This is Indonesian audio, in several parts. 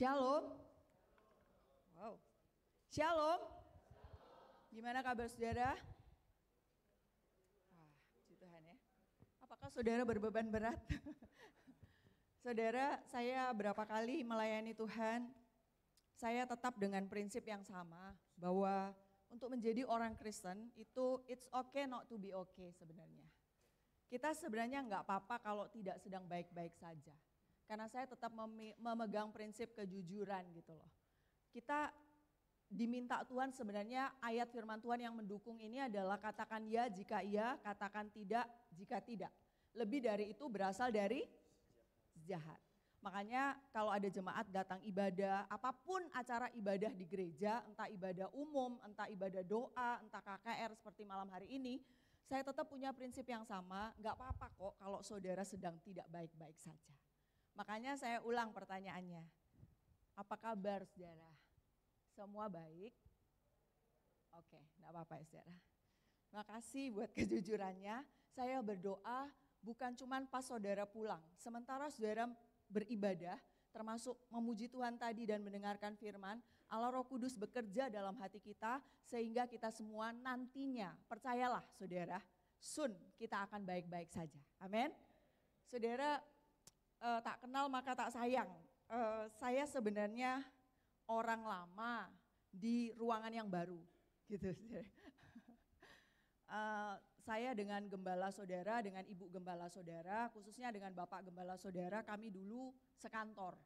Shalom. Wow. Shalom. Gimana kabar saudara? Puji Tuhan ya. Apakah saudara berbeban berat? Saudara, saya berapa kali melayani Tuhan, saya tetap dengan prinsip yang sama bahwa untuk menjadi orang Kristen itu it's okay not to be okay sebenarnya. Kita sebenarnya nggak apa-apa kalau tidak sedang baik-baik saja. Karena saya tetap memegang prinsip kejujuran gitu loh. Kita diminta Tuhan sebenarnya ayat firman Tuhan yang mendukung ini adalah katakan ya jika iya, katakan tidak jika tidak. Lebih dari itu berasal dari jahat. Makanya kalau ada jemaat datang ibadah, apapun acara ibadah di gereja, entah ibadah umum, entah ibadah doa, entah KKR seperti malam hari ini, saya tetap punya prinsip yang sama, nggak apa-apa kok kalau saudara sedang tidak baik-baik saja. Makanya saya ulang pertanyaannya, apa kabar saudara? Semua baik? Oke, enggak apa-apa ya saudara. Makasih buat kejujurannya, saya berdoa bukan cuma pas saudara pulang. Sementara saudara beribadah, termasuk memuji Tuhan tadi dan mendengarkan firman, Allah Roh Kudus bekerja dalam hati kita sehingga kita semua nantinya, percayalah saudara, soon kita akan baik-baik saja. Amin. Saudara, tak kenal maka tak sayang. Saya sebenarnya orang lama di ruangan yang baru, gitu. Saya dengan gembala saudara, dengan ibu gembala saudara, khususnya dengan bapak gembala saudara, kami dulu sekantor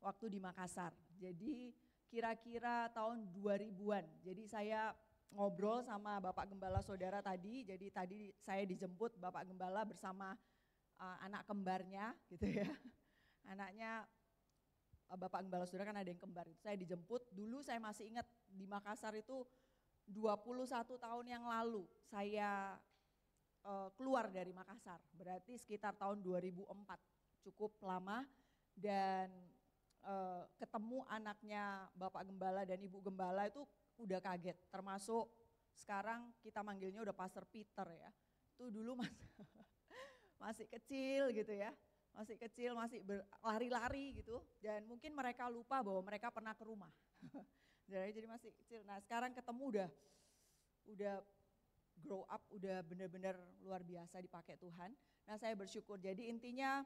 waktu di Makassar. Jadi kira-kira tahun 2000-an. Jadi saya ngobrol sama bapak gembala saudara tadi. Jadi tadi saya dijemput bapak gembala bersama anak kembarnya gitu ya. Anaknya bapak gembala saudara kan ada yang kembar itu. Saya dijemput, dulu saya masih ingat di Makassar itu 21 tahun yang lalu saya keluar dari Makassar. Berarti sekitar tahun 2004, cukup lama. Dan ketemu anaknya bapak gembala dan ibu gembala itu udah kaget. Termasuk sekarang kita manggilnya udah Pastor Peter ya. Itu dulu masih kecil gitu ya, masih kecil, masih berlari-lari gitu, dan mungkin mereka lupa bahwa mereka pernah ke rumah. Jadi masih kecil. Nah sekarang ketemu udah grow up, udah benar-benar luar biasa dipakai Tuhan. Nah saya bersyukur. Jadi intinya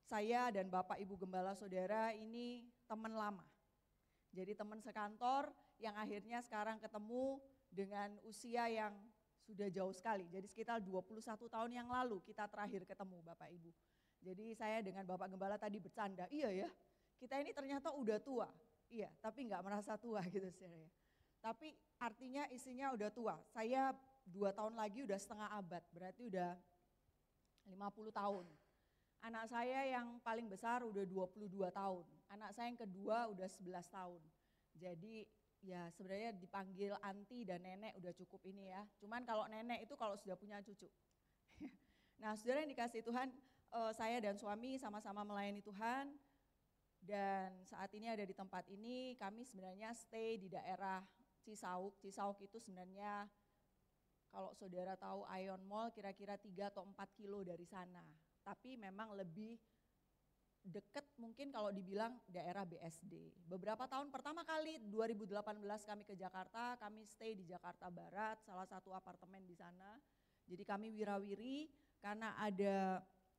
saya dan Bapak Ibu Gembala Saudara ini teman lama. Jadi teman sekantor yang akhirnya sekarang ketemu dengan usia yang sudah jauh sekali, jadi sekitar 21 tahun yang lalu kita terakhir ketemu Bapak Ibu. Jadi saya dengan Bapak Gembala tadi bercanda, iya ya kita ini ternyata udah tua, iya tapi nggak merasa tua gitu saudara ya. Tapi artinya isinya udah tua, saya 2 tahun lagi udah setengah abad, berarti udah 50 tahun. Anak saya yang paling besar udah 22 tahun, anak saya yang kedua udah 11 tahun. Jadi ya sebenarnya dipanggil anti dan nenek udah cukup ini ya. Cuman kalau nenek itu kalau sudah punya cucu. Nah saudara yang dikasih Tuhan, saya dan suami sama-sama melayani Tuhan. Dan saat ini ada di tempat ini, kami sebenarnya stay di daerah Cisauk. Cisauk itu sebenarnya kalau saudara tahu Ion Mall kira-kira 3 atau 4 kilo dari sana. Tapi memang lebih deket mungkin kalau dibilang daerah BSD. Beberapa tahun pertama kali 2018 kami ke Jakarta, kami stay di Jakarta Barat, salah satu apartemen di sana. Jadi kami wirawiri karena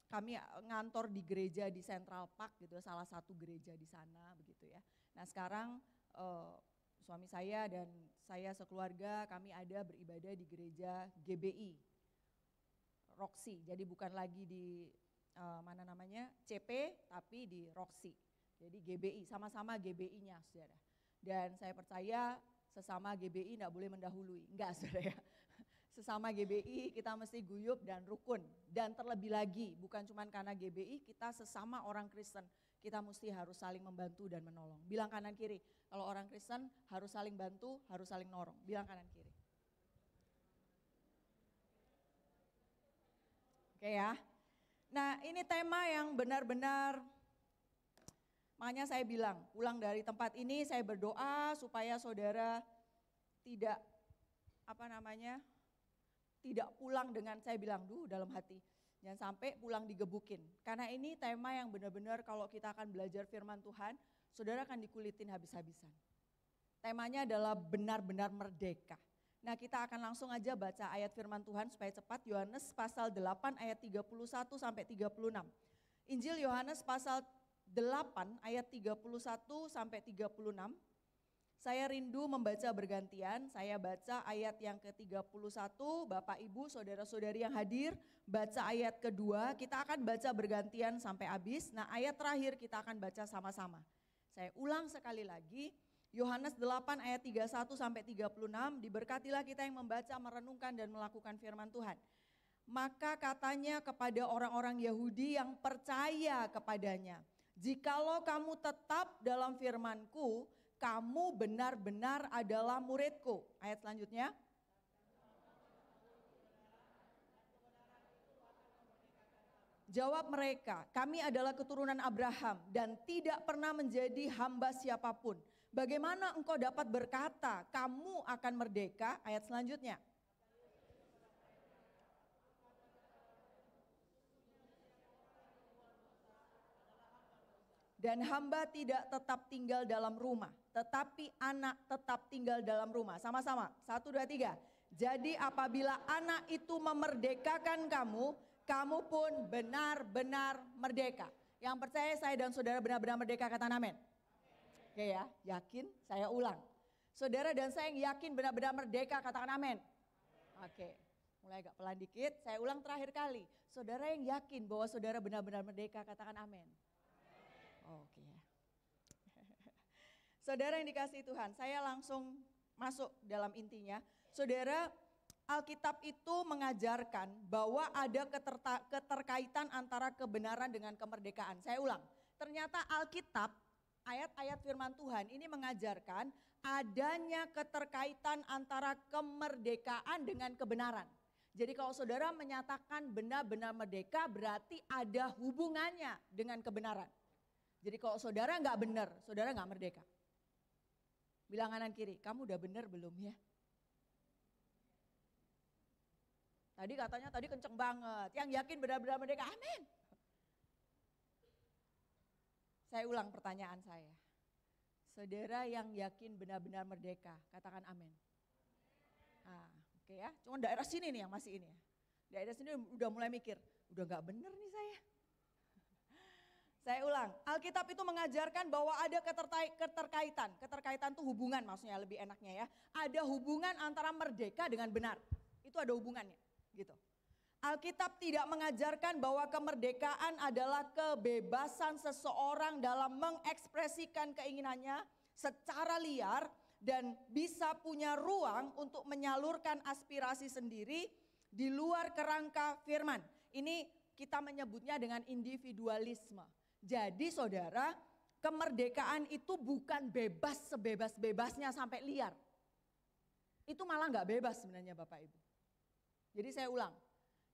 kami ngantor di gereja di Central Park gitu, salah satu gereja di sana begitu ya. Nah sekarang suami saya dan saya sekeluarga kami ada beribadah di gereja GBI, Roxy, jadi bukan lagi di CP tapi di Roxy. Jadi GBI, sama-sama GBI-nya saudara. Dan saya percaya sesama GBI enggak boleh mendahului, enggak saudara ya. Sesama GBI kita mesti guyup dan rukun. Dan terlebih lagi bukan cuma karena GBI, kita sesama orang Kristen, kita mesti harus saling membantu dan menolong. Bilang kanan kiri, kalau orang Kristen harus saling bantu, harus saling nolong. Bilang kanan kiri. Oke ya. Nah ini tema yang benar-benar, makanya saya bilang pulang dari tempat ini saya berdoa supaya saudara tidak tidak pulang dengan saya bilang dalam hati, Jangan sampai pulang digebukin. Karena ini tema yang benar-benar kalau kita akan belajar firman Tuhan, saudara akan dikulitin habis-habisan. Temanya adalah benar-benar merdeka. Nah, kita akan langsung aja baca ayat firman Tuhan supaya cepat. Yohanes pasal 8 ayat 31 sampai 36. Injil Yohanes pasal 8 ayat 31 sampai 36. Saya rindu membaca bergantian, saya baca ayat yang ke-31, Bapak Ibu, saudara-saudari yang hadir, baca ayat kedua, kita akan baca bergantian sampai habis. Nah, ayat terakhir kita akan baca sama-sama. Saya ulang sekali lagi, Yohanes 8 ayat 31 sampai 36, diberkatilah kita yang membaca, merenungkan dan melakukan firman Tuhan. Maka katanya kepada orang-orang Yahudi yang percaya kepadanya, jikalau kamu tetap dalam firman-Ku, kamu benar-benar adalah muridku. Ayat selanjutnya. Jawab mereka, kami adalah keturunan Abraham dan tidak pernah menjadi hamba siapapun. Bagaimana engkau dapat berkata, kamu akan merdeka? Ayat selanjutnya. Dan hamba tidak tetap tinggal dalam rumah, tetapi anak tetap tinggal dalam rumah. Sama-sama, 1, 2, 3. Jadi apabila anak itu memerdekakan kamu, kamu pun benar-benar merdeka. Yang percaya saya dan saudara benar-benar merdeka, katakan amin. Oke ya, yakin? Saya ulang. Saudara dan saya yang yakin benar-benar merdeka, katakan amin. Oke, mulai agak pelan dikit, saya ulang terakhir kali. Saudara yang yakin bahwa saudara benar-benar merdeka, katakan amin. Oke ya. Saudara yang dikasihi Tuhan, saya langsung masuk dalam intinya. Saudara, Alkitab itu mengajarkan bahwa ada keterkaitan antara kebenaran dengan kemerdekaan. Saya ulang, ternyata Alkitab, ayat-ayat firman Tuhan ini mengajarkan adanya keterkaitan antara kemerdekaan dengan kebenaran. Jadi kalau saudara menyatakan benar-benar merdeka berarti ada hubungannya dengan kebenaran. Jadi kalau saudara nggak benar, saudara nggak merdeka. Bilang kanan kiri, kamu udah benar belum ya? Tadi katanya tadi kenceng banget, yang yakin benar-benar merdeka, amin. Saya ulang pertanyaan saya. Saudara yang yakin benar-benar merdeka, katakan amin. Nah, oke ya, cuma daerah sini nih yang masih ini ya. Daerah sini udah mulai mikir, udah nggak benar nih saya. Saya ulang, Alkitab itu mengajarkan bahwa ada keterkaitan. Keterkaitan itu hubungan maksudnya lebih enaknya ya. Ada hubungan antara merdeka dengan benar. Itu ada hubungannya gitu. Alkitab tidak mengajarkan bahwa kemerdekaan adalah kebebasan seseorang dalam mengekspresikan keinginannya secara liar dan bisa punya ruang untuk menyalurkan aspirasi sendiri di luar kerangka firman. Ini kita menyebutnya dengan individualisme. Jadi saudara, kemerdekaan itu bukan bebas sebebas-bebasnya sampai liar. Itu malah gak bebas sebenarnya Bapak Ibu. Jadi saya ulang.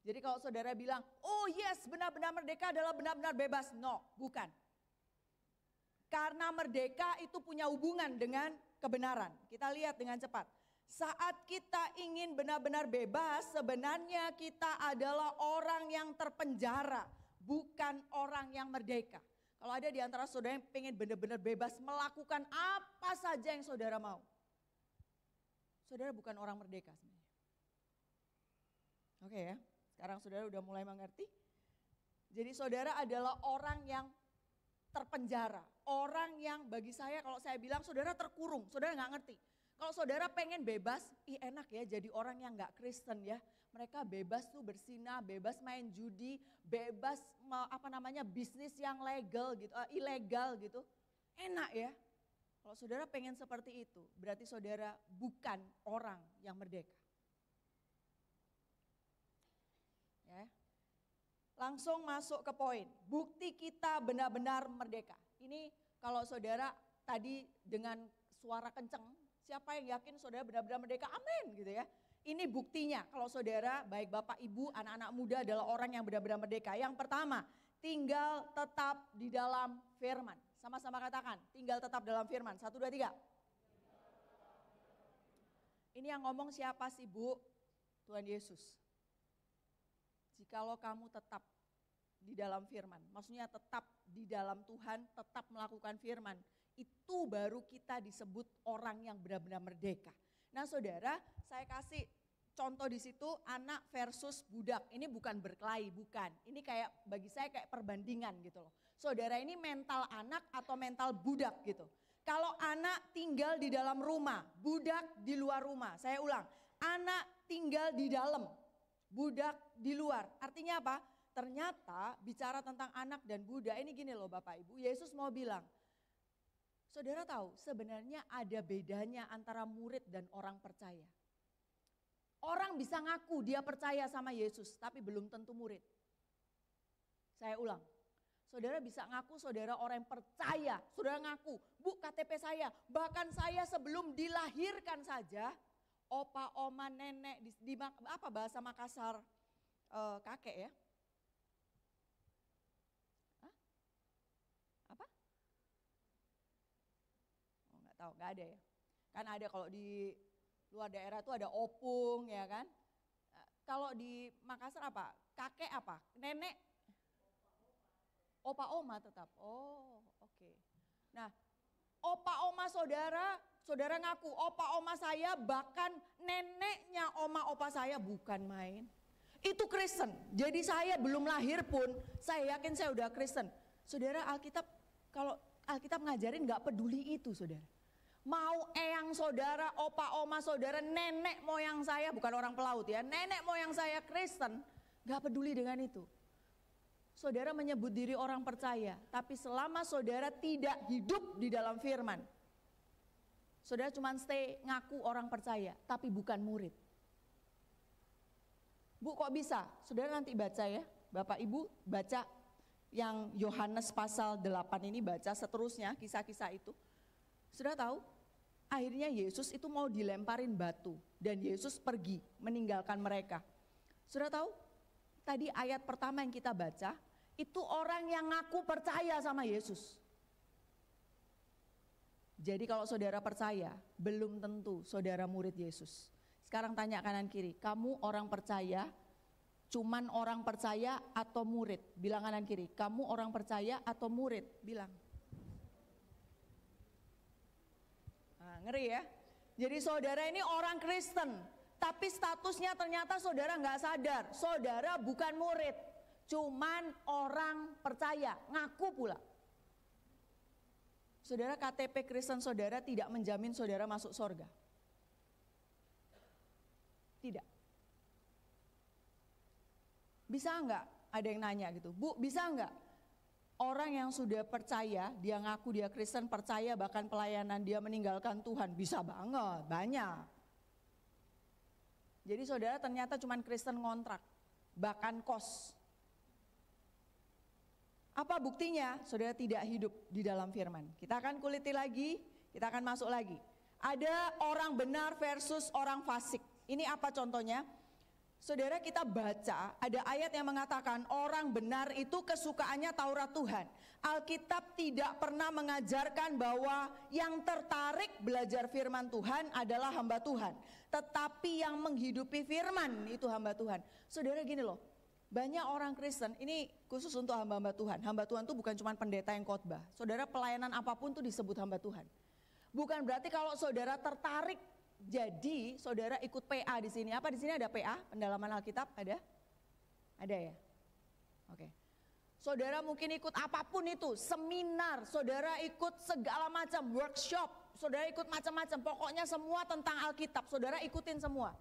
Jadi kalau saudara bilang, oh yes benar-benar merdeka adalah benar-benar bebas. No, bukan. Karena merdeka itu punya hubungan dengan kebenaran. Kita lihat dengan cepat. Saat kita ingin benar-benar bebas, sebenarnya kita adalah orang yang terpenjara. Bukan orang yang merdeka. Kalau ada di antara saudara yang pengen benar-benar bebas melakukan apa saja yang saudara mau. Saudara bukan orang merdeka sebenarnya. Oke ya, sekarang saudara udah mulai mengerti. Jadi saudara adalah orang yang terpenjara. Orang yang bagi saya kalau saya bilang saudara terkurung, saudara gak ngerti. Kalau saudara pengen bebas, enak ya jadi orang yang gak Kristen ya. Mereka bebas tuh bersinah, bebas main judi, bebas bisnis yang legal gitu, ilegal gitu. Enak ya. Kalau saudara pengen seperti itu, berarti saudara bukan orang yang merdeka. Ya. Langsung masuk ke poin. Bukti kita benar-benar merdeka. Ini kalau saudara tadi dengan suara kenceng, siapa yang yakin saudara benar-benar merdeka? Amin gitu ya. Ini buktinya kalau saudara, baik Bapak Ibu, anak-anak muda adalah orang yang benar-benar merdeka. Yang pertama, tinggal tetap di dalam firman. Sama-sama katakan, tinggal tetap dalam firman. 1, 2, 3. Ini yang ngomong siapa sih Bu? Tuhan Yesus. Jikalau kamu tetap di dalam firman, maksudnya tetap di dalam Tuhan, tetap melakukan firman, itu baru kita disebut orang yang benar-benar merdeka. Nah saudara, saya kasih contoh di situ anak versus budak. Ini bukan berkelahi, bukan. Ini kayak bagi saya kayak perbandingan gitu loh. Saudara ini mental anak atau mental budak gitu. Kalau anak tinggal di dalam rumah, budak di luar rumah. Saya ulang, anak tinggal di dalam, budak di luar. Artinya apa? Ternyata bicara tentang anak dan budak ini gini loh Bapak Ibu. Yesus mau bilang, saudara tahu sebenarnya ada bedanya antara murid dan orang percaya. Orang bisa ngaku dia percaya sama Yesus tapi belum tentu murid. Saya ulang, saudara bisa ngaku saudara orang yang percaya. Saudara ngaku, Bu KTP saya, bahkan saya sebelum dilahirkan saja, opa, oma, nenek, apa bahasa Makassar, kakek ya. Tahu nggak ada ya, kan ada kalau di luar daerah tuh ada opung ya kan. Kalau di Makassar apa, kakek apa, nenek, opa oma tetap. Oh oke. Nah opa oma saudara, saudara ngaku opa oma saya bahkan neneknya oma opa saya, bukan main. Itu Kristen, jadi saya belum lahir pun saya yakin saya udah Kristen. Saudara, Alkitab, kalau Alkitab ngajarin nggak peduli itu saudara. Mau eyang saudara, opa oma saudara, nenek moyang saya, bukan orang pelaut ya, nenek moyang saya Kristen, gak peduli dengan itu. Saudara menyebut diri orang percaya, tapi selama saudara tidak hidup di dalam firman, saudara cuma stay ngaku orang percaya, tapi bukan murid. Bu kok bisa? Saudara nanti baca ya, Bapak Ibu baca yang Yohanes pasal 8 ini, baca seterusnya kisah-kisah itu. Saudara tahu? Akhirnya Yesus itu mau dilemparin batu dan Yesus pergi meninggalkan mereka. Sudah tahu? Tadi ayat pertama yang kita baca, itu orang yang ngaku percaya sama Yesus. Jadi kalau saudara percaya, belum tentu saudara murid Yesus. Sekarang tanya kanan kiri, kamu orang percaya, cuman orang percaya atau murid? Bilang kanan kiri, kamu orang percaya atau murid? Bilang. Ngeri ya. Jadi saudara ini orang Kristen, tapi statusnya ternyata saudara nggak sadar. Saudara bukan murid, cuman orang percaya, ngaku pula. Saudara, KTP Kristen saudara tidak menjamin saudara masuk surga. Tidak. Bisa enggak? Ada yang nanya gitu, Bu bisa enggak? Orang yang sudah percaya, dia ngaku dia Kristen, percaya bahkan pelayanan dia meninggalkan Tuhan, bisa banget, banyak. Jadi saudara ternyata cuma Kristen ngontrak, bahkan kos. Apa buktinya? Saudara tidak hidup di dalam firman. Kita akan kuliti lagi, kita akan masuk lagi. Ada orang benar versus orang fasik. Ini apa contohnya? Saudara, kita baca ada ayat yang mengatakan orang benar itu kesukaannya Taurat Tuhan. Alkitab tidak pernah mengajarkan bahwa yang tertarik belajar firman Tuhan adalah hamba Tuhan. Tetapi yang menghidupi firman itu hamba Tuhan. Saudara gini loh, banyak orang Kristen, ini khusus untuk hamba-hamba Tuhan. Hamba Tuhan itu bukan cuma pendeta yang khotbah. Saudara, pelayanan apapun itu disebut hamba Tuhan. Bukan berarti kalau saudara tertarik, jadi saudara ikut PA di sini. Apa di sini ada PA? Pendalaman Alkitab ada? Ada ya? Oke. Saudara mungkin ikut apapun itu, seminar, saudara ikut segala macam workshop, saudara ikut macam-macam. Pokoknya semua tentang Alkitab, saudara ikutin semua.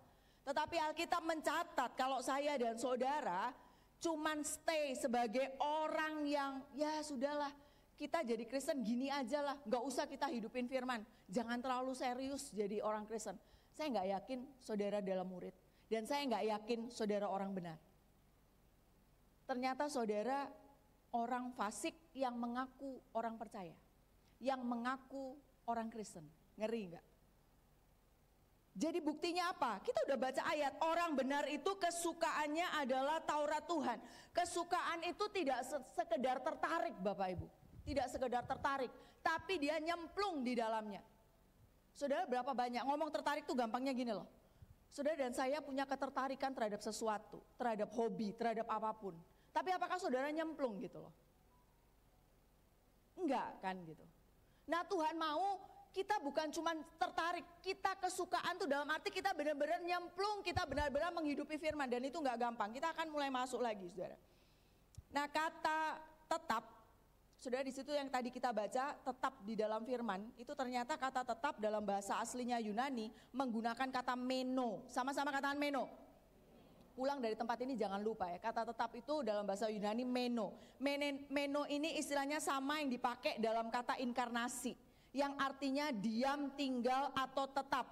Tetapi Alkitab mencatat kalau saya dan saudara cuman stay sebagai orang yang ya sudahlah, kita jadi Kristen gini aja lah, gak usah kita hidupin firman. Jangan terlalu serius jadi orang Kristen. Saya gak yakin saudara dalam murid. Dan saya gak yakin saudara orang benar. Ternyata saudara orang fasik yang mengaku orang percaya. Yang mengaku orang Kristen. Ngeri gak? Jadi buktinya apa? Kita udah baca ayat, orang benar itu kesukaannya adalah Taurat Tuhan. Kesukaan itu tidak sekedar tertarik Bapak Ibu. Tidak sekedar tertarik, tapi dia nyemplung di dalamnya. Saudara berapa banyak, ngomong tertarik tuh gampangnya gini loh. Saudara dan saya punya ketertarikan terhadap sesuatu, terhadap hobi, terhadap apapun. Tapi apakah saudara nyemplung gitu loh? Enggak kan gitu. Nah Tuhan mau kita bukan cuma tertarik, kita kesukaan tuh dalam arti kita benar-benar nyemplung, kita benar-benar menghidupi firman. Dan itu enggak gampang, kita akan mulai masuk lagi saudara. Nah kata tetap, saudara di situ yang tadi kita baca, tetap di dalam firman, itu ternyata kata tetap dalam bahasa aslinya Yunani menggunakan kata meno. Sama-sama katakan meno. Pulang dari tempat ini jangan lupa ya, kata tetap itu dalam bahasa Yunani meno. Meno ini istilahnya sama yang dipakai dalam kata inkarnasi, yang artinya diam, tinggal atau tetap,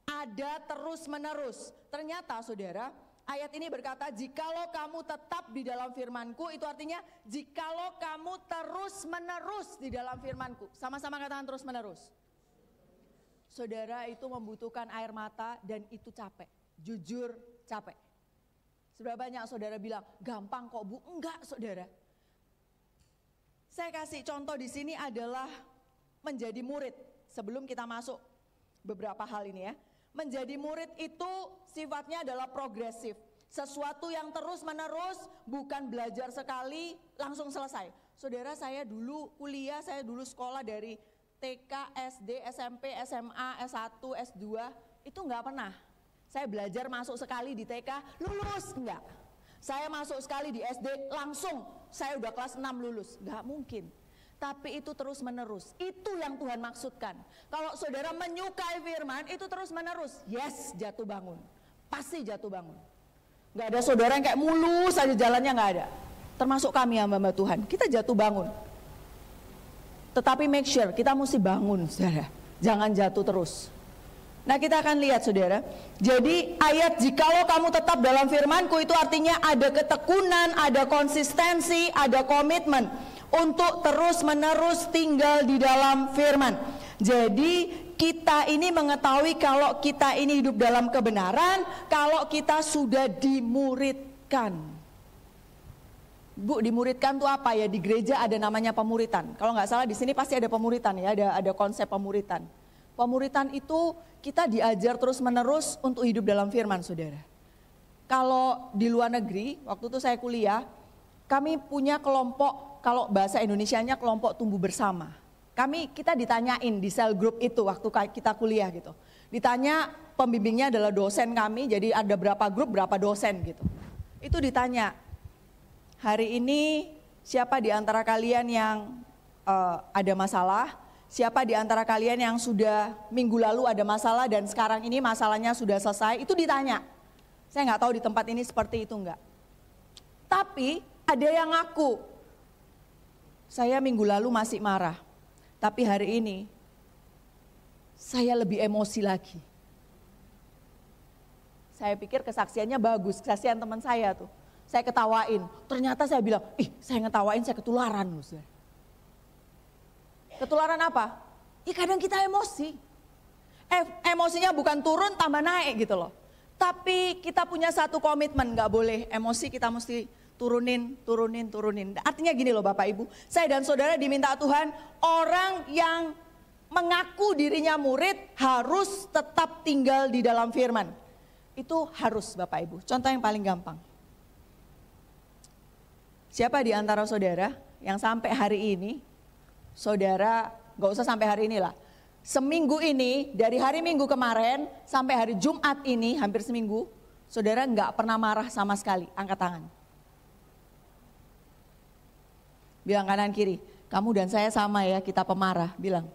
ada terus menerus. Ternyata saudara, ayat ini berkata, jikalau kamu tetap di dalam firmanku, itu artinya jikalau kamu terus menerus di dalam firmanku. Sama-sama katakan terus menerus. Saudara, itu membutuhkan air mata dan itu capek. Jujur capek. Seberapa banyak saudara bilang, gampang kok Bu? Enggak saudara. Saya kasih contoh di sini adalah menjadi murid. Sebelum kita masuk beberapa hal ini ya. Menjadi murid itu sifatnya adalah progresif. Sesuatu yang terus menerus, bukan belajar sekali langsung selesai. Saudara, saya dulu kuliah, saya dulu sekolah dari TK, SD, SMP, SMA, S1, S2, itu enggak pernah. Saya belajar masuk sekali di TK, lulus, enggak. Saya masuk sekali di SD, langsung saya udah kelas 6 lulus, enggak mungkin. Tapi itu terus menerus, itu yang Tuhan maksudkan. Kalau saudara menyukai firman, itu terus menerus. Yes, jatuh bangun, pasti jatuh bangun. Gak ada saudara yang kayak mulus aja jalannya, gak ada. Termasuk kami hamba Tuhan, kita jatuh bangun. Tetapi make sure, kita mesti bangun saudara, jangan jatuh terus. Nah kita akan lihat saudara, jadi ayat jikalau kamu tetap dalam firmanku itu artinya ada ketekunan, ada konsistensi, ada komitmen untuk terus menerus tinggal di dalam firman. Jadi kita ini mengetahui kalau kita ini hidup dalam kebenaran, kalau kita sudah dimuridkan. Bu, dimuridkan itu apa ya? Di gereja ada namanya pemuritan. Kalau nggak salah di sini pasti ada pemuritan ya, ada konsep pemuritan. Pemuritan itu kita diajar terus menerus untuk hidup dalam firman saudara. Kalau di luar negeri, waktu itu saya kuliah, kami punya kelompok, kalau bahasa Indonesianya kelompok tumbuh bersama. Kita ditanyain di sel group itu waktu kita kuliah gitu. Ditanya, pembimbingnya adalah dosen kami, jadi ada berapa grup, berapa dosen gitu. Itu ditanya, hari ini siapa di antara kalian yang ada masalah? Siapa di antara kalian yang sudah minggu lalu ada masalah dan sekarang ini masalahnya sudah selesai? Itu ditanya. Saya nggak tahu di tempat ini seperti itu enggak. Tapi ada yang ngaku, saya minggu lalu masih marah. Tapi hari ini saya lebih emosi lagi. Saya pikir kesaksiannya bagus, kesaksian teman saya tuh. Saya ketawain, ternyata saya bilang, saya ngetawain saya ketularan loh. Ketularan apa? Ya kadang kita emosi. Emosinya bukan turun tambah naik gitu loh. Tapi kita punya satu komitmen, gak boleh emosi, kita mesti turunin. Artinya gini loh Bapak Ibu, saya dan saudara diminta Tuhan, orang yang mengaku dirinya murid harus tetap tinggal di dalam firman. Itu harus Bapak Ibu. Contoh yang paling gampang. Siapa di antara saudara yang sampai hari ini, saudara gak usah sampai hari ini lah, seminggu ini, dari hari Minggu kemarin sampai hari Jumat ini, hampir seminggu, saudara gak pernah marah sama sekali? Angkat tangan. Bilang kanan kiri, kamu dan saya sama ya, kita pemarah. Bilang.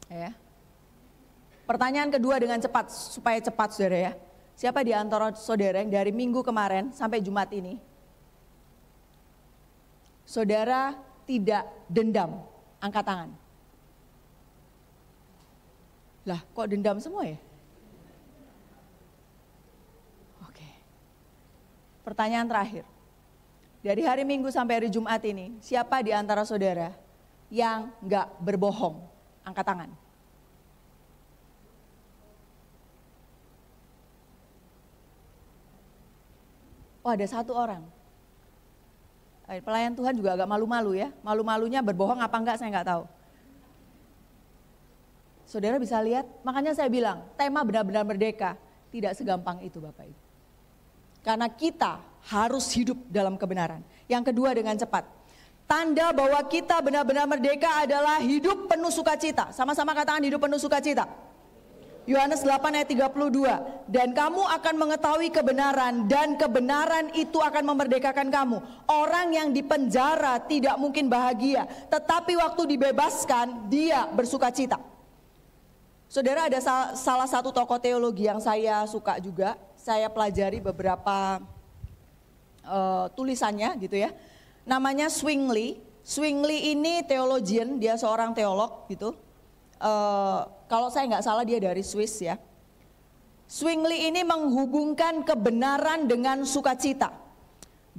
Ya. Pertanyaan kedua dengan cepat, supaya cepat saudara ya. Siapa di antara saudara yang dari Minggu kemarin sampai Jumat ini, saudara tidak dendam? Angkat tangan. Lah kok dendam semua ya? Oke. Pertanyaan terakhir. Dari hari Minggu sampai hari Jumat ini, siapa di antara saudara yang gak berbohong? Angkat tangan. Oh ada satu orang. Pelayan Tuhan juga agak malu-malu ya. Malu-malunya berbohong apa enggak saya enggak tahu. Saudara bisa lihat, makanya saya bilang tema benar-benar merdeka. Tidak segampang itu Bapak Ibu. Karena kita harus hidup dalam kebenaran. Yang kedua dengan cepat. Tanda bahwa kita benar-benar merdeka adalah hidup penuh sukacita. Sama-sama katakan hidup penuh sukacita. Yohanes 8 ayat 32. Dan kamu akan mengetahui kebenaran dan kebenaran itu akan memerdekakan kamu. Orang yang dipenjara tidak mungkin bahagia, tetapi waktu dibebaskan dia bersukacita. Saudara, ada salah satu tokoh teologi yang saya suka juga. Saya pelajari beberapa tulisannya gitu ya. Namanya Zwingli. Zwingli ini theologian, dia seorang teolog gitu. Kalau saya nggak salah dia dari Swiss ya. Zwingli ini menghubungkan kebenaran dengan sukacita.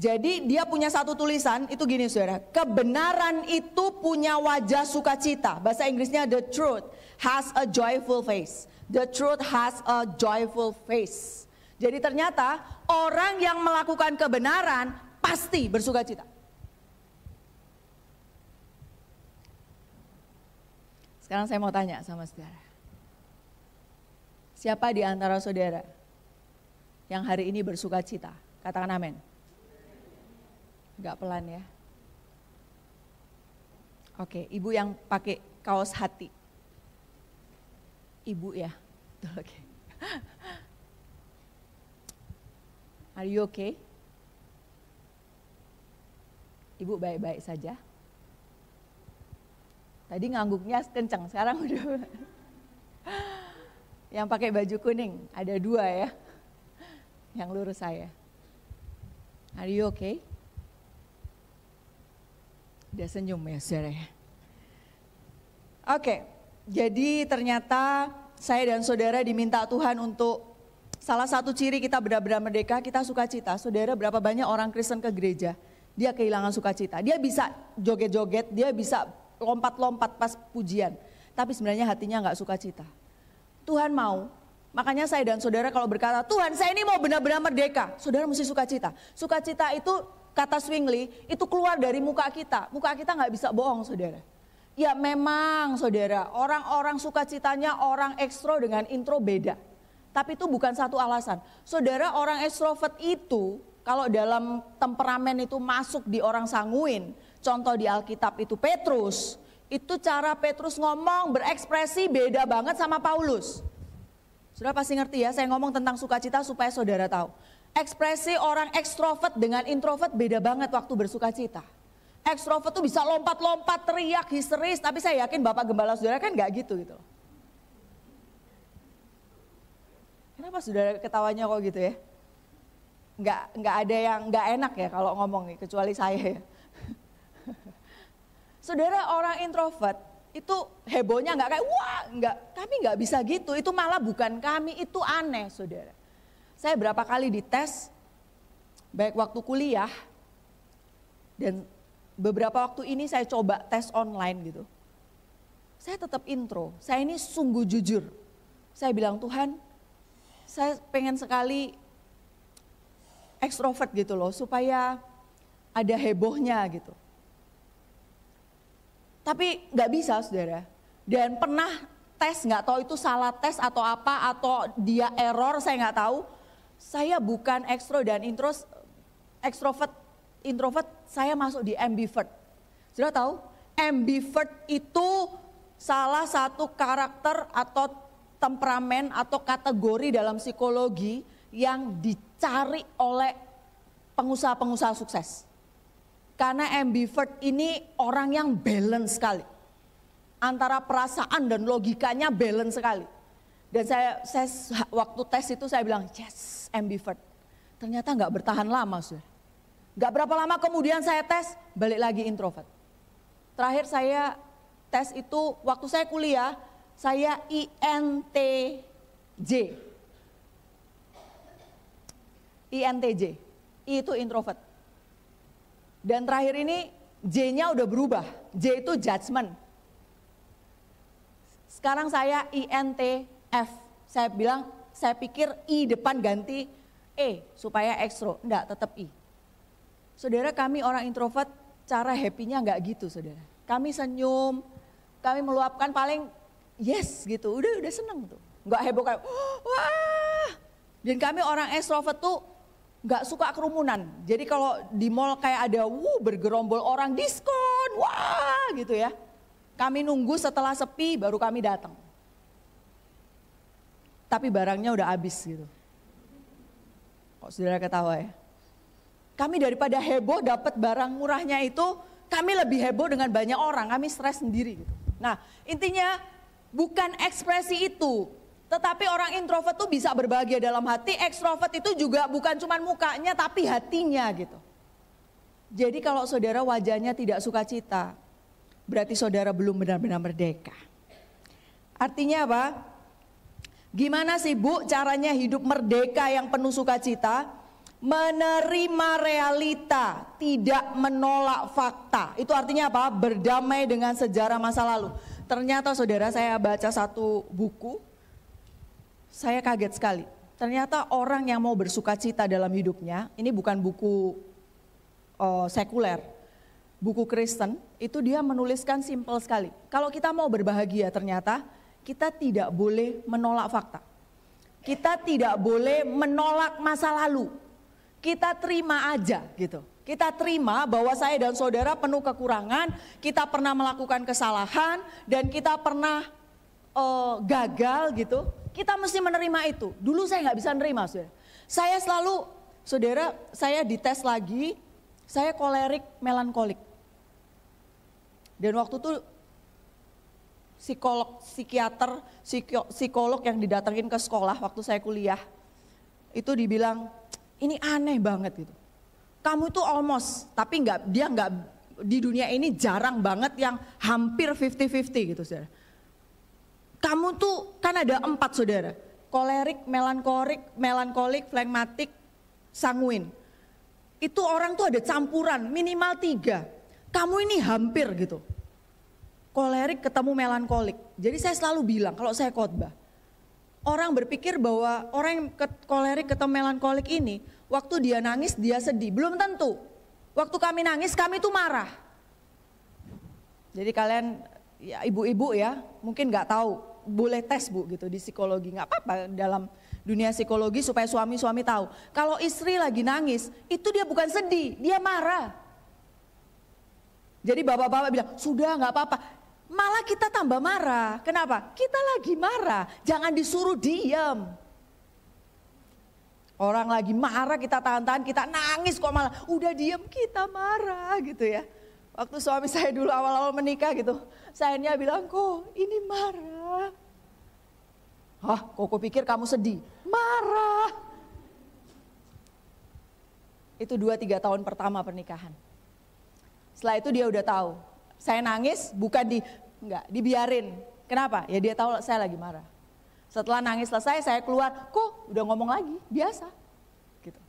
Jadi dia punya satu tulisan, itu gini saudara. Kebenaran itu punya wajah sukacita. Bahasa Inggrisnya the truth has a joyful face. The truth has a joyful face. Jadi ternyata orang yang melakukan kebenaran pasti bersukacita. Sekarang saya mau tanya sama saudara. Siapa di antara saudara yang hari ini bersukacita? Katakan amin. Enggak pelan ya. Oke, ibu yang pakai kaos hati. Ibu ya. Oke. Are you okay? Ibu baik-baik saja. Tadi ngangguknya kencang, sekarang udah. Yang pakai baju kuning, ada 2 ya. Yang lurus saya. Are you okay? Dia senyum ya saudara. Oke, jadi ternyata saya dan saudara diminta Tuhan untuk salah satu ciri kita benar-benar merdeka, kita sukacita. Saudara, berapa banyak orang Kristen ke gereja, dia kehilangan sukacita. Dia bisa joget-joget, dia bisa lompat-lompat pas pujian, tapi sebenarnya hatinya nggak sukacita. Tuhan mau, makanya saya dan saudara kalau berkata, Tuhan saya ini mau benar-benar merdeka, saudara mesti sukacita. Sukacita itu, kata Zwingli, itu keluar dari muka kita nggak bisa bohong saudara. Ya memang saudara, orang-orang sukacitanya orang ekstro dengan intro beda. Tapi itu bukan satu alasan. Saudara, orang ekstrovert itu, kalau dalam temperamen itu masuk di orang sanguin, contoh di Alkitab itu Petrus, itu cara Petrus ngomong berekspresi beda banget sama Paulus. Saudara pasti ngerti ya, saya ngomong tentang sukacita supaya saudara tahu. Ekspresi orang ekstrovert dengan introvert beda banget waktu bersukacita. Ekstrovert tuh bisa lompat-lompat, teriak, histeris, tapi saya yakin Bapak Gembala saudara kan gak gitu. Kenapa saudara ketawanya kok gitu ya? Nggak ada yang nggak enak ya kalau ngomong nih, kecuali saya ya. Saudara, orang introvert itu hebohnya nggak kayak wah, nggak, kami nggak bisa gitu, itu malah bukan kami, itu aneh saudara. Saya berapa kali dites, baik waktu kuliah dan beberapa waktu ini saya coba tes online gitu. Saya tetap intro, saya ini sungguh jujur. Saya bilang Tuhan, saya pengen sekali ekstrovert gitu loh, supaya ada hebohnya gitu. Tapi nggak bisa saudara. Dan pernah tes, nggak tahu itu salah tes atau apa, atau dia error, saya nggak tahu. Saya bukan ekstro dan introvert, saya masuk di ambivert. Saudara tahu, ambivert itu salah satu karakter atau temperamen atau kategori dalam psikologi yang dicari oleh pengusaha-pengusaha sukses. Karena ambivert ini orang yang balance sekali. Antara perasaan dan logikanya balance sekali. Dan saya waktu tes itu saya bilang, yes, ambivert. Ternyata nggak bertahan lama, saudara. Nggak berapa lama kemudian saya tes, balik lagi introvert. Terakhir saya tes itu waktu saya kuliah, saya INTJ. INTJ, I itu introvert. Dan terakhir ini J-nya udah berubah, J itu judgment. Sekarang saya INTF, saya bilang, saya pikir I depan ganti E supaya ekstro, enggak tetap I. Saudara, kami orang introvert cara happy-nya enggak gitu saudara. Kami senyum, kami meluapkan paling yes gitu, udah seneng tuh. Nggak heboh kayak, wah. Dan kami orang extrovert tuh nggak suka kerumunan. Jadi kalau di mall kayak ada bergerombol orang diskon, wah gitu ya. Kami nunggu setelah sepi baru kami datang. Tapi barangnya udah habis gitu. Kok saudara ketawa ya? Kami daripada heboh dapat barang murahnya itu, kami lebih heboh dengan banyak orang, kami stres sendiri gitu. Nah intinya bukan ekspresi itu, tetapi orang introvert tuh bisa berbahagia dalam hati, ekstrovert itu juga bukan cuma mukanya tapi hatinya gitu. Jadi kalau saudara wajahnya tidak sukacita, berarti saudara belum benar-benar merdeka. Artinya apa? Gimana sih Bu caranya hidup merdeka yang penuh sukacita? Menerima realita, tidak menolak fakta. Itu artinya apa? Berdamai dengan sejarah masa lalu. Ternyata saudara, saya baca satu buku, saya kaget sekali. Ternyata orang yang mau bersukacita dalam hidupnya, ini bukan buku sekuler, buku Kristen, itu dia menuliskan simpel sekali. Kalau kita mau berbahagia ternyata kita tidak boleh menolak fakta. Kita tidak boleh menolak masa lalu. Kita terima aja gitu. Kita terima bahwa saya dan saudara penuh kekurangan, kita pernah melakukan kesalahan dan kita pernah gagal gitu. Kita mesti menerima itu. Dulu saya nggak bisa menerima, saudara. Saya selalu, saudara, saya dites lagi, saya kolerik melankolik. Dan waktu itu psikolog yang didatengin ke sekolah waktu saya kuliah, itu dibilang, ini aneh banget gitu. Kamu itu almost, tapi dia nggak di dunia ini jarang banget yang hampir 50-50 gitu saudara. Kamu tuh kan ada 4 saudara, kolerik, melankolik, flegmatik, sanguin. Itu orang tuh ada campuran minimal 3. Kamu ini hampir gitu. Kolerik ketemu melankolik. Jadi saya selalu bilang kalau saya khotbah, orang berpikir bahwa orang yang kolerik ketemu melankolik ini, waktu dia nangis dia sedih. Belum tentu. Waktu kami nangis kami tuh marah. Jadi kalian ya ibu-ibu ya mungkin nggak tahu, boleh tes Bu gitu di psikologi, nggak apa-apa dalam dunia psikologi supaya suami-suami tahu. Kalau istri lagi nangis itu dia bukan sedih, dia marah. Jadi bapak-bapak bilang sudah nggak apa-apa. Malah kita tambah marah. Kenapa? Kita lagi marah, jangan disuruh diam. Orang lagi marah kita tahan-tahan, kita nangis kok malah udah diam kita marah gitu ya. Waktu suami saya dulu awal-awal menikah gitu, sayanya bilang kok ini marah. Hah, kok pikir kamu sedih? Marah. Itu 2-3 tahun pertama pernikahan. Setelah itu dia udah tahu. Saya nangis bukan dibiarin. Kenapa? Ya dia tahu saya lagi marah. Setelah nangis selesai saya keluar, kok udah ngomong lagi, biasa. Gitu.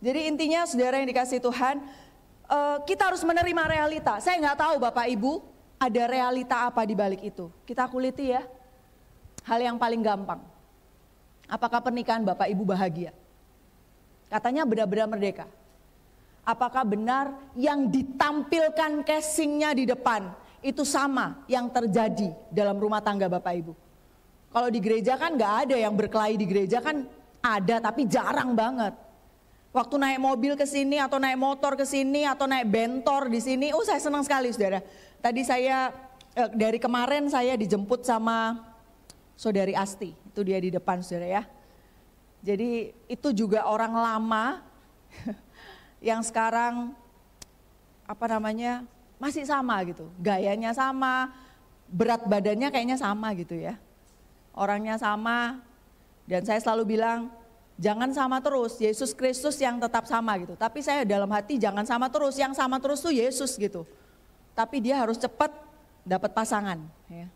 Jadi intinya saudara yang dikasih Tuhan, kita harus menerima realita. Saya nggak tahu Bapak Ibu ada realita apa di balik itu. Kita kuliti ya. Hal yang paling gampang. Apakah pernikahan Bapak Ibu bahagia? Katanya benar-benar merdeka. Apakah benar yang ditampilkan casingnya di depan itu sama yang terjadi dalam rumah tangga Bapak Ibu? Kalau di gereja kan nggak ada yang berkelahi di gereja, kan ada tapi jarang banget. Waktu naik mobil ke sini atau naik motor ke sini atau naik bentor di sini, saya senang sekali saudara. Tadi saya dari kemarin saya dijemput sama saudari Asti, itu dia di depan saudara ya. Jadi itu juga orang lama yang sekarang masih sama gitu, gayanya sama, berat badannya kayaknya sama gitu ya, orangnya sama. Dan saya selalu bilang jangan sama terus, Yesus Kristus yang tetap sama gitu. Tapi saya dalam hati jangan sama terus, yang sama terus tuh Yesus gitu. Tapi dia harus cepat dapat pasangan ya.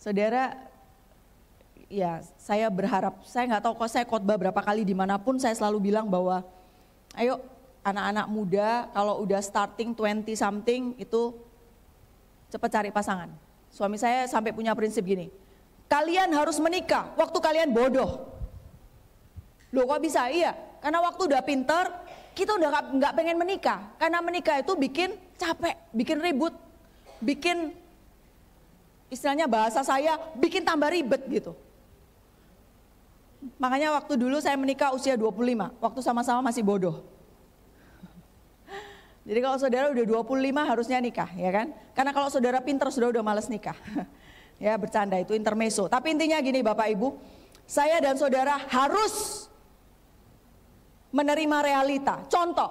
Saudara, ya saya berharap, saya nggak tahu kok saya khotbah berapa kali dimanapun saya selalu bilang bahwa ayo anak-anak muda kalau udah starting 20 something itu cepat cari pasangan. Suami saya sampai punya prinsip gini, kalian harus menikah waktu kalian bodoh. Loh kok bisa? Iya, karena waktu udah pinter kita udah nggak pengen menikah. Karena menikah itu bikin capek, bikin ribut, bikin istilahnya bahasa saya bikin tambah ribet gitu. Makanya waktu dulu saya menikah usia 25, waktu sama-sama masih bodoh. Jadi kalau saudara udah 25 harusnya nikah, ya kan? Karena kalau saudara pinter sudah males nikah. Ya bercanda, itu intermezzo. Tapi intinya gini Bapak Ibu, saya dan saudara harus menerima realita. Contoh,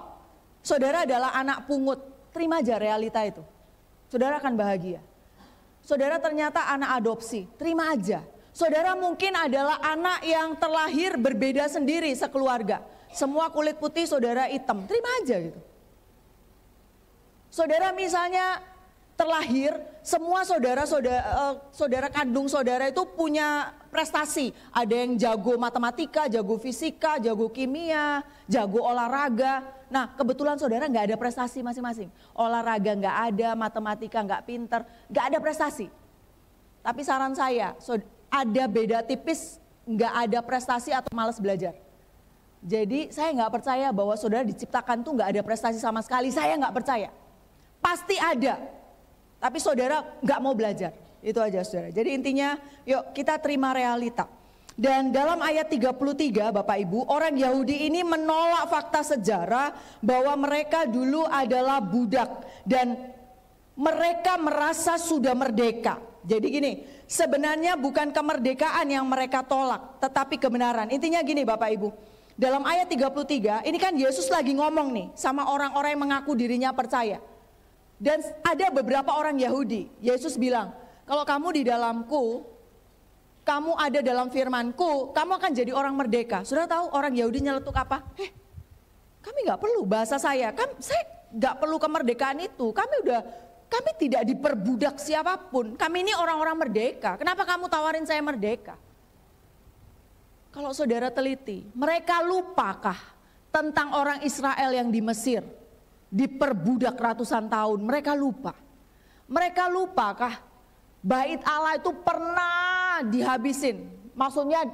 saudara adalah anak pungut, terima aja realita itu. Saudara akan bahagia. Saudara ternyata anak adopsi, terima aja. Saudara mungkin adalah anak yang terlahir berbeda sendiri sekeluarga. Semua kulit putih, saudara hitam, terima aja gitu. Saudara misalnya terlahir, semua saudara kandung saudara itu punya prestasi. Ada yang jago matematika, jago fisika, jago kimia, jago olahraga. Nah kebetulan saudara nggak ada prestasi masing-masing. Olahraga nggak ada, matematika nggak pinter, nggak ada prestasi. Tapi saran saya, ada beda tipis, nggak ada prestasi atau malas belajar. Jadi saya nggak percaya bahwa saudara diciptakan tuh nggak ada prestasi sama sekali. Saya nggak percaya. Pasti ada, tapi saudara nggak mau belajar. Itu aja saudara. Jadi intinya yuk kita terima realita. Dan dalam ayat 33 Bapak Ibu, orang Yahudi ini menolak fakta sejarah bahwa mereka dulu adalah budak. Dan mereka merasa sudah merdeka. Jadi gini, sebenarnya bukan kemerdekaan yang mereka tolak, tetapi kebenaran. Intinya gini Bapak Ibu, dalam ayat 33 ini kan Yesus lagi ngomong nih sama orang-orang yang mengaku dirinya percaya. Dan ada beberapa orang Yahudi, Yesus bilang, kalau kamu di dalamku, kamu ada dalam firmanku, kamu akan jadi orang merdeka. Sudah tahu orang Yahudi nyeletuk apa? Kami gak perlu bahasa saya gak perlu kemerdekaan itu. Kami tidak diperbudak siapapun. Kami ini orang-orang merdeka. Kenapa kamu tawarin saya merdeka? Kalau saudara teliti, mereka lupakah tentang orang Israel yang di Mesir? Diperbudak ratusan tahun, mereka lupa. Mereka lupakah bait Allah itu pernah dihabisin? Maksudnya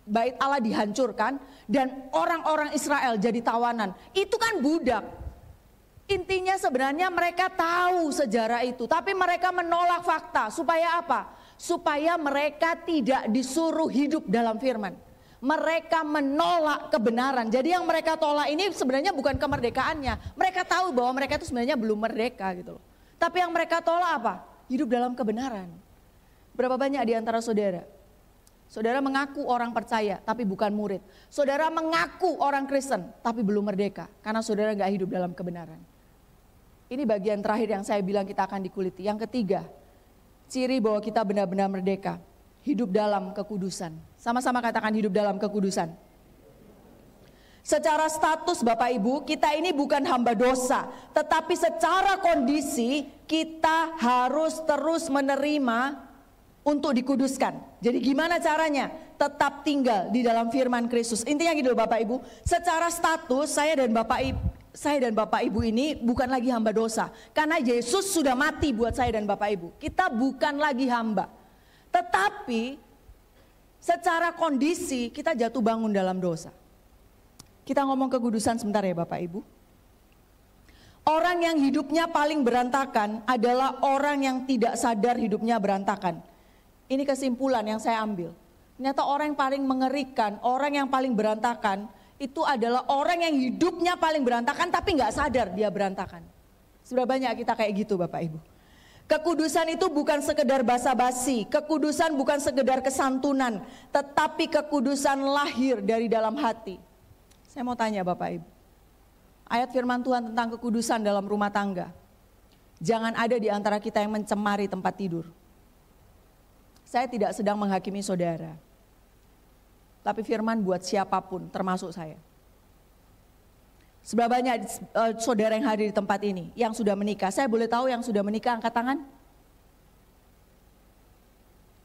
bait Allah dihancurkan dan orang-orang Israel jadi tawanan. Itu kan budak. Intinya sebenarnya mereka tahu sejarah itu, tapi mereka menolak fakta. Supaya apa? Supaya mereka tidak disuruh hidup dalam firman. Mereka menolak kebenaran. Jadi yang mereka tolak ini sebenarnya bukan kemerdekaannya. Mereka tahu bahwa mereka itu sebenarnya belum merdeka gitu loh. Tapi yang mereka tolak apa? Hidup dalam kebenaran. Berapa banyak di antara saudara? Saudara mengaku orang percaya tapi bukan murid. Saudara mengaku orang Kristen tapi belum merdeka. Karena saudara gak hidup dalam kebenaran. Ini bagian terakhir yang saya bilang kita akan dikuliti. Yang ketiga, ciri bahwa kita benar-benar merdeka. Hidup dalam kekudusan. Sama-sama katakan hidup dalam kekudusan. Secara status Bapak Ibu, kita ini bukan hamba dosa. Tetapi secara kondisi kita harus terus menerima untuk dikuduskan. Jadi gimana caranya? Tetap tinggal di dalam firman Kristus. Intinya gitu Bapak Ibu. Secara status saya dan Bapak Ibu ini bukan lagi hamba dosa. Karena Yesus sudah mati buat saya dan Bapak Ibu. Kita bukan lagi hamba. Tetapi secara kondisi kita jatuh bangun dalam dosa. Kita ngomong kekudusan sebentar ya Bapak Ibu. Orang yang hidupnya paling berantakan adalah orang yang tidak sadar hidupnya berantakan. Ini kesimpulan yang saya ambil. Ternyata orang yang paling mengerikan, orang yang paling berantakan itu adalah orang yang hidupnya paling berantakan tapi gak sadar dia berantakan. Sudah banyak kita kayak gitu Bapak Ibu. Kekudusan itu bukan sekedar basa-basi, kekudusan bukan sekedar kesantunan, tetapi kekudusan lahir dari dalam hati. Saya mau tanya Bapak Ibu, ayat firman Tuhan tentang kekudusan dalam rumah tangga. Jangan ada di antara kita yang mencemari tempat tidur. Saya tidak sedang menghakimi saudara, tapi firman buat siapapun termasuk saya. Seberapa banyak saudara yang hadir di tempat ini yang sudah menikah? Saya boleh tahu yang sudah menikah angkat tangan?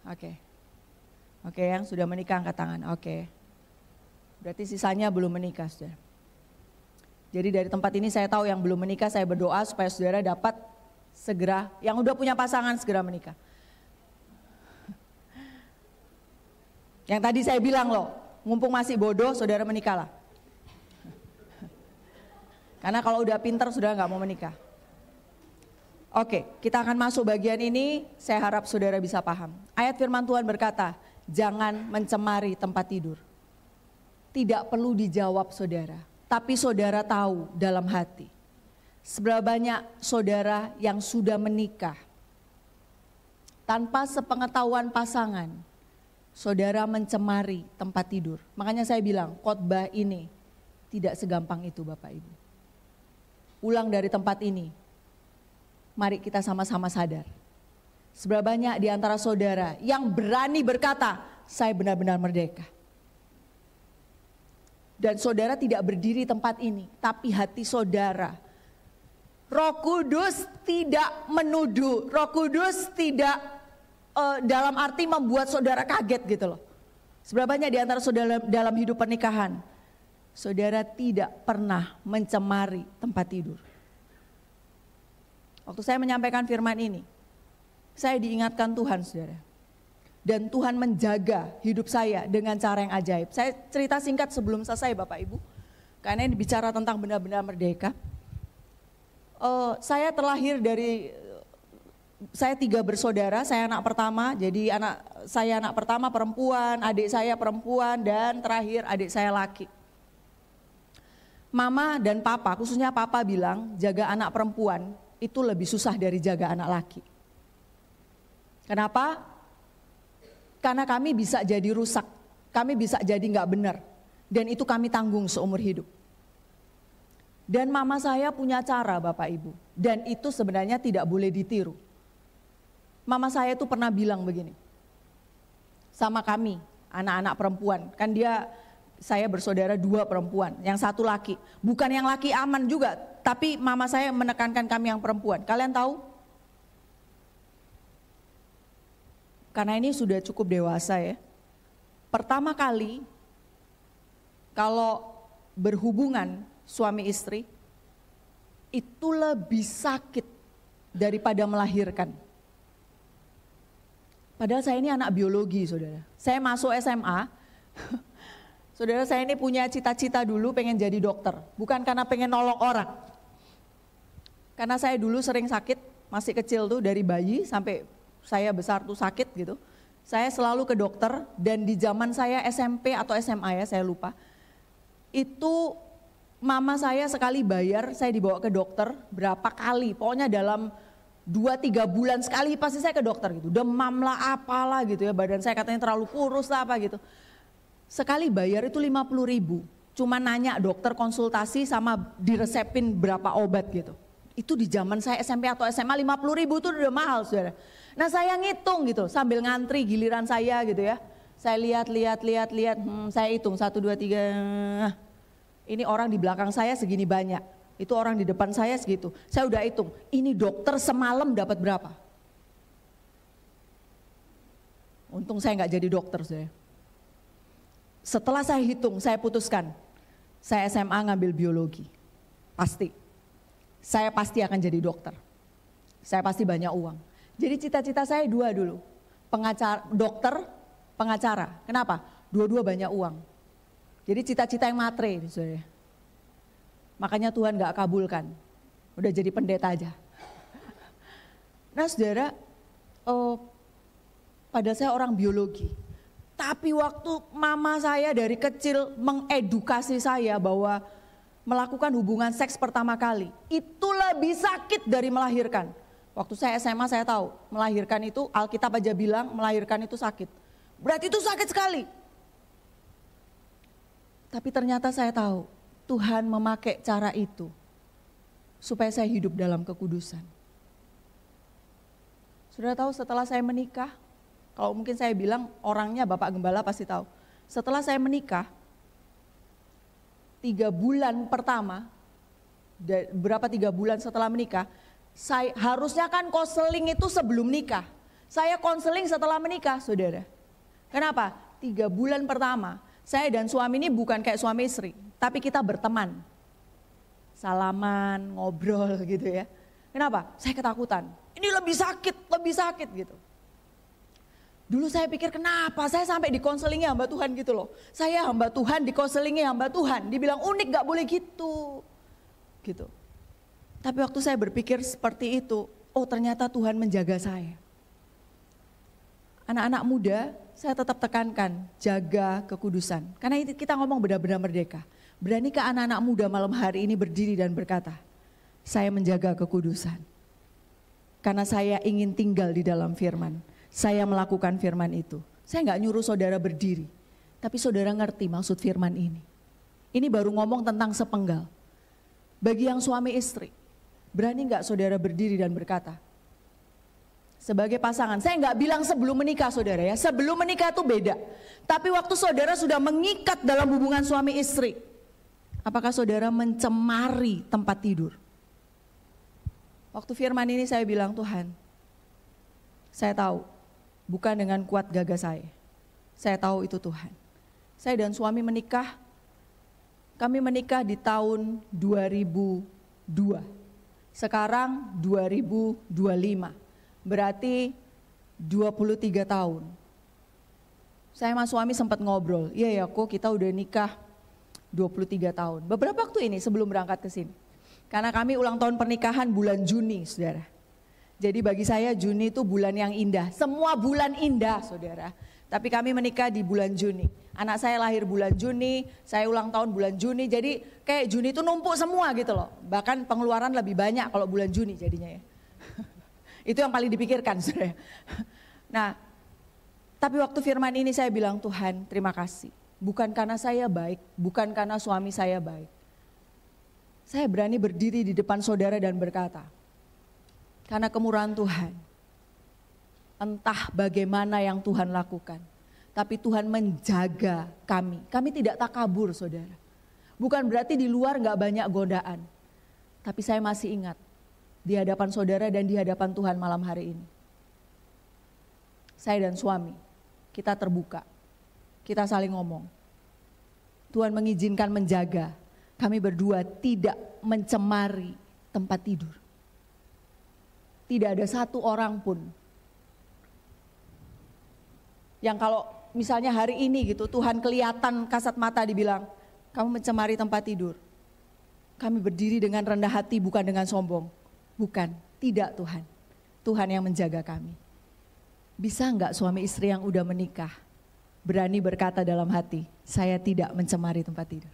Oke, yang sudah menikah angkat tangan. Oke. Berarti sisanya belum menikah, saudara. Jadi dari tempat ini saya tahu yang belum menikah, saya berdoa supaya saudara dapat segera, yang udah punya pasangan segera menikah. Yang tadi saya bilang loh, mumpung masih bodoh, saudara menikahlah. Karena kalau udah pinter sudah gak mau menikah. Oke, kita akan masuk bagian ini, saya harap saudara bisa paham. Ayat firman Tuhan berkata, jangan mencemari tempat tidur. Tidak perlu dijawab saudara, tapi saudara tahu dalam hati. Seberapa banyak saudara yang sudah menikah, tanpa sepengetahuan pasangan, saudara mencemari tempat tidur. Makanya saya bilang, khotbah ini tidak segampang itu Bapak Ibu. Pulang dari tempat ini, mari kita sama-sama sadar. Seberapa banyak di antara saudara yang berani berkata, saya benar-benar merdeka. Dan saudara tidak berdiri tempat ini, tapi hati saudara. Roh Kudus tidak menuduh, Roh Kudus tidak dalam arti membuat saudara kaget gitu loh. Seberapa banyak di antara saudara dalam hidup pernikahan, saudara tidak pernah mencemari tempat tidur. Waktu saya menyampaikan firman ini, saya diingatkan Tuhan saudara. Dan Tuhan menjaga hidup saya dengan cara yang ajaib. Saya cerita singkat sebelum selesai Bapak Ibu. Karena ini bicara tentang benar-benar merdeka. Saya terlahir saya 3 bersaudara, saya anak pertama. Jadi saya anak pertama perempuan, adik saya perempuan, dan terakhir adik saya laki. Mama dan papa, khususnya papa bilang jaga anak perempuan itu lebih susah dari jaga anak laki. Kenapa? Karena kami bisa jadi rusak, kami bisa jadi nggak benar, dan itu kami tanggung seumur hidup. Dan mama saya punya cara Bapak Ibu, dan itu sebenarnya tidak boleh ditiru. Mama saya tuh pernah bilang begini, sama kami anak-anak perempuan, kan saya bersaudara 2 perempuan, yang 1 laki. Bukan yang laki aman juga, tapi mama saya menekankan kami yang perempuan. Kalian tahu? Karena ini sudah cukup dewasa ya. Pertama kali kalau berhubungan suami istri, itu lebih sakit daripada melahirkan. Padahal saya ini anak biologi saudara. Saya masuk SMA, saudara saya ini punya cita-cita dulu pengen jadi dokter. Bukan karena pengen nolong orang. Karena saya dulu sering sakit, masih kecil tuh dari bayi sampai saya besar tuh sakit gitu. Saya selalu ke dokter dan di zaman saya SMP atau SMA ya saya lupa. Itu mama saya sekali bayar saya dibawa ke dokter berapa kali. Pokoknya dalam 2-3 bulan sekali pasti saya ke dokter gitu. Demam lah apalah gitu ya, badan saya katanya terlalu kurus lah apa gitu. Sekali bayar itu 50.000. Cuma nanya dokter konsultasi sama diresepin berapa obat gitu. Itu di zaman saya SMP atau SMA 50.000 itu udah mahal saudara. Nah saya ngitung gitu sambil ngantri giliran saya gitu ya. Saya lihat, saya hitung 1, 2, 3. Ini orang di belakang saya segini banyak. Itu orang di depan saya segitu. Saya udah hitung, ini dokter semalam dapat berapa? Untung saya nggak jadi dokter saya. Setelah saya hitung, saya putuskan. Saya SMA ngambil biologi. Pasti. Saya pasti akan jadi dokter. Saya pasti banyak uang. Jadi cita-cita saya 2 dulu. Dokter, pengacara. Kenapa? 2 banyak uang. Jadi cita-cita yang matre. Makanya Tuhan gak kabulkan. Udah jadi pendeta aja. Nah saudara, padahal saya orang biologi. Tapi waktu mama saya dari kecil mengedukasi saya bahwa melakukan hubungan seks pertama kali, itu lebih sakit dari melahirkan. Waktu saya SMA saya tahu, melahirkan itu, Alkitab aja bilang melahirkan itu sakit. Berarti itu sakit sekali. Tapi ternyata saya tahu, Tuhan memakai cara itu supaya saya hidup dalam kekudusan. Sudah tahu setelah saya menikah, kalau mungkin saya bilang orangnya Bapak Gembala pasti tahu. Setelah saya menikah, 3 bulan pertama, berapa 3 bulan setelah menikah, harusnya kan konseling itu sebelum nikah. Saya konseling setelah menikah, saudara. Kenapa? 3 bulan pertama, saya dan suami ini bukan kayak suami istri, tapi kita berteman. Salaman, ngobrol gitu ya. Kenapa? Saya ketakutan. Ini lebih sakit gitu. Dulu saya pikir kenapa saya sampai dikonselingi hamba Tuhan gitu loh. Saya hamba Tuhan, dikonselingi hamba Tuhan. Dibilang unik gak boleh gitu. Tapi waktu saya berpikir seperti itu, oh ternyata Tuhan menjaga saya. Anak-anak muda, saya tetap tekankan, jaga kekudusan. Karena kita ngomong benar-benar merdeka. Beranikah anak-anak muda malam hari ini berdiri dan berkata, saya menjaga kekudusan. Karena saya ingin tinggal di dalam firman. Saya melakukan firman itu. Saya nggak nyuruh saudara berdiri. Tapi saudara ngerti maksud firman ini. Ini baru ngomong tentang sepenggal. Bagi yang suami istri, berani nggak saudara berdiri dan berkata, sebagai pasangan, saya nggak bilang sebelum menikah saudara ya, sebelum menikah itu beda. Tapi waktu saudara sudah mengikat dalam hubungan suami istri, apakah saudara mencemari tempat tidur? Waktu firman ini saya bilang, Tuhan, saya tahu bukan dengan kuat gagah saya tahu itu Tuhan. Saya dan suami menikah, kami menikah di tahun 2002, sekarang 2025. Berarti 23 tahun. Saya sama suami sempat ngobrol, iya ya kok kita udah nikah 23 tahun. Beberapa waktu ini sebelum berangkat ke sini. Karena kami ulang tahun pernikahan bulan Juni, saudara. Jadi bagi saya Juni itu bulan yang indah. Semua bulan indah, saudara. Tapi kami menikah di bulan Juni. Anak saya lahir bulan Juni, saya ulang tahun bulan Juni. Jadi kayak Juni itu numpuk semua gitu loh. Bahkan pengeluaran lebih banyak kalau bulan Juni jadinya ya. Itu yang paling dipikirkan saudara. Nah, tapi waktu firman ini saya bilang, Tuhan terima kasih. Bukan karena saya baik, bukan karena suami saya baik. Saya berani berdiri di depan saudara dan berkata, karena kemurahan Tuhan, entah bagaimana yang Tuhan lakukan, tapi Tuhan menjaga kami. Kami tidak takabur saudara. Bukan berarti di luar gak banyak godaan. Tapi saya masih ingat, di hadapan saudara dan di hadapan Tuhan malam hari ini. Saya dan suami, kita terbuka, kita saling ngomong. Tuhan mengizinkan menjaga, kami berdua tidak mencemari tempat tidur. Tidak ada satu orang pun yang kalau misalnya hari ini gitu Tuhan kelihatan kasat mata dibilang, kamu mencemari tempat tidur. Kami berdiri dengan rendah hati bukan dengan sombong. Bukan, tidak Tuhan. Tuhan yang menjaga kami. Bisa enggak suami istri yang udah menikah berani berkata dalam hati, saya tidak mencemari tempat tidur.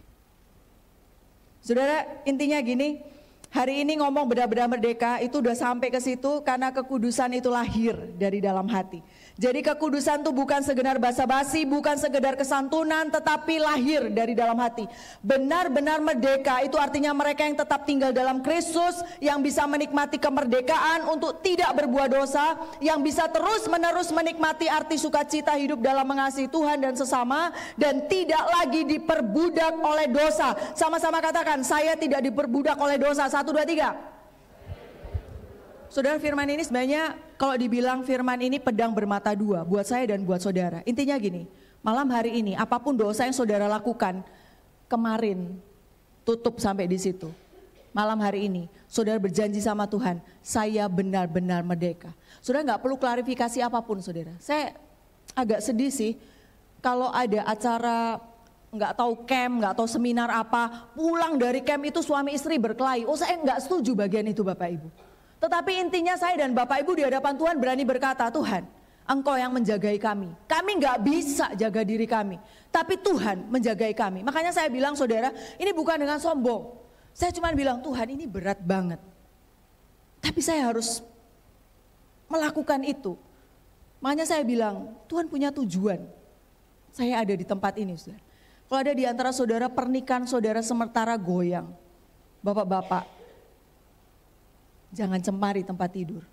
Saudara, intinya gini, hari ini ngomong benar-benar merdeka itu udah sampai ke situ karena kekudusan itu lahir dari dalam hati. Jadi kekudusan itu bukan sekedar basa-basi, bukan sekedar kesantunan, tetapi lahir dari dalam hati. Benar-benar merdeka itu artinya mereka yang tetap tinggal dalam Kristus, yang bisa menikmati kemerdekaan untuk tidak berbuat dosa, yang bisa terus-menerus menikmati arti sukacita hidup dalam mengasihi Tuhan dan sesama, dan tidak lagi diperbudak oleh dosa. Sama-sama katakan, saya tidak diperbudak oleh dosa. 1, 2, 3. Saudara, firman ini sebenarnya kalau dibilang firman ini pedang bermata dua buat saya dan buat saudara. Intinya gini, malam hari ini apapun dosa yang saudara lakukan kemarin tutup sampai di situ. Malam hari ini saudara berjanji sama Tuhan, saya benar-benar merdeka. Saudara nggak perlu klarifikasi apapun saudara. Saya agak sedih sih kalau ada acara nggak tahu camp, nggak tahu seminar apa, pulang dari camp itu suami istri berkelahi. Oh saya nggak setuju bagian itu Bapak Ibu. Tetapi intinya saya dan Bapak Ibu di hadapan Tuhan berani berkata, Tuhan, Engkau yang menjagai kami. Kami nggak bisa jaga diri kami, tapi Tuhan menjagai kami. Makanya saya bilang saudara, ini bukan dengan sombong. Saya cuma bilang, Tuhan ini berat banget. Tapi saya harus melakukan itu. Makanya saya bilang, Tuhan punya tujuan. Saya ada di tempat ini saudara. Kalau ada di antara saudara pernikahan saudara sementara goyang, bapak-bapak, jangan cemari tempat tidur.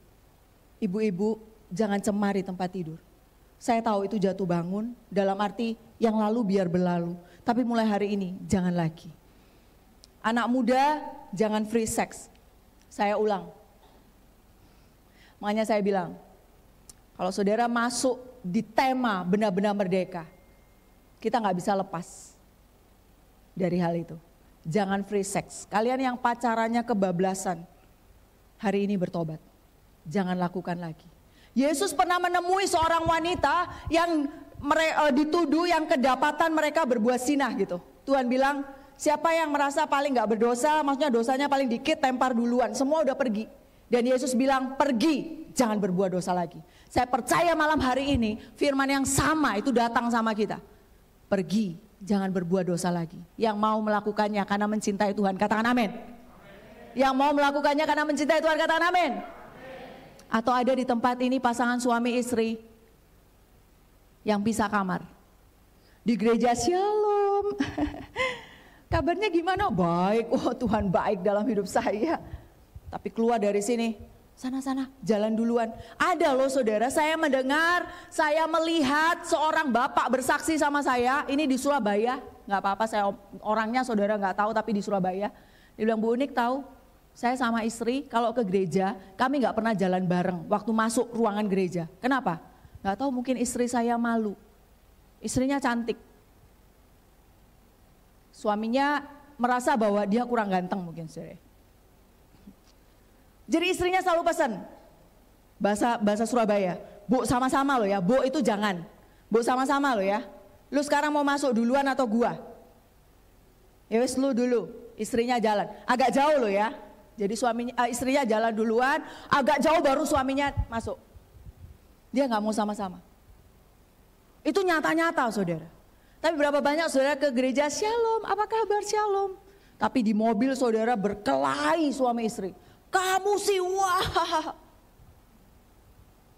Ibu-ibu, jangan cemari tempat tidur. Saya tahu itu jatuh bangun, dalam arti yang lalu biar berlalu. Tapi mulai hari ini, jangan lagi. Anak muda, jangan free sex. Saya ulang. Makanya saya bilang, kalau saudara masuk di tema benar-benar merdeka, kita nggak bisa lepas dari hal itu. Jangan free sex. Kalian yang pacarannya kebablasan, hari ini bertobat. Jangan lakukan lagi. Yesus pernah menemui seorang wanita yang dituduh yang kedapatan mereka berbuat zina gitu. Tuhan bilang, siapa yang merasa paling gak berdosa, maksudnya dosanya paling dikit, tempar duluan. Semua udah pergi. Dan Yesus bilang, pergi, jangan berbuat dosa lagi. Saya percaya malam hari ini firman yang sama itu datang sama kita. Pergi, jangan berbuat dosa lagi. Yang mau melakukannya karena mencintai Tuhan, katakan amin. Yang mau melakukannya karena mencintai Tuhan, katakan amin. Atau ada di tempat ini pasangan suami istri yang pisah kamar. Di gereja Shalom. Kabarnya gimana? Baik, oh Tuhan baik dalam hidup saya. Tapi keluar dari sini, sana-sana, jalan duluan. Ada loh saudara, saya mendengar, saya melihat seorang bapak bersaksi sama saya. Ini di Surabaya, gak apa-apa, saya orangnya saudara gak tahu, tapi di Surabaya. Dia bilang, Bu Unik tahu, saya sama istri kalau ke gereja, kami gak pernah jalan bareng waktu masuk ruangan gereja. Kenapa? Gak tahu, mungkin istri saya malu. Istrinya cantik. Suaminya merasa bahwa dia kurang ganteng mungkin saudara. Jadi istrinya selalu pesan, bahasa Surabaya, Bu sama-sama lo ya, Bu itu jangan, Bu sama-sama lo ya. Lu sekarang mau masuk duluan atau gua? Ya wes lu dulu, istrinya jalan, agak jauh lo ya. Jadi istrinya jalan duluan, agak jauh baru suaminya masuk. Dia nggak mau sama-sama. Itu nyata-nyata saudara. Tapi berapa banyak saudara ke gereja Shalom, apa kabar Shalom? Tapi di mobil saudara berkelahi suami istri. Kamu sih wah.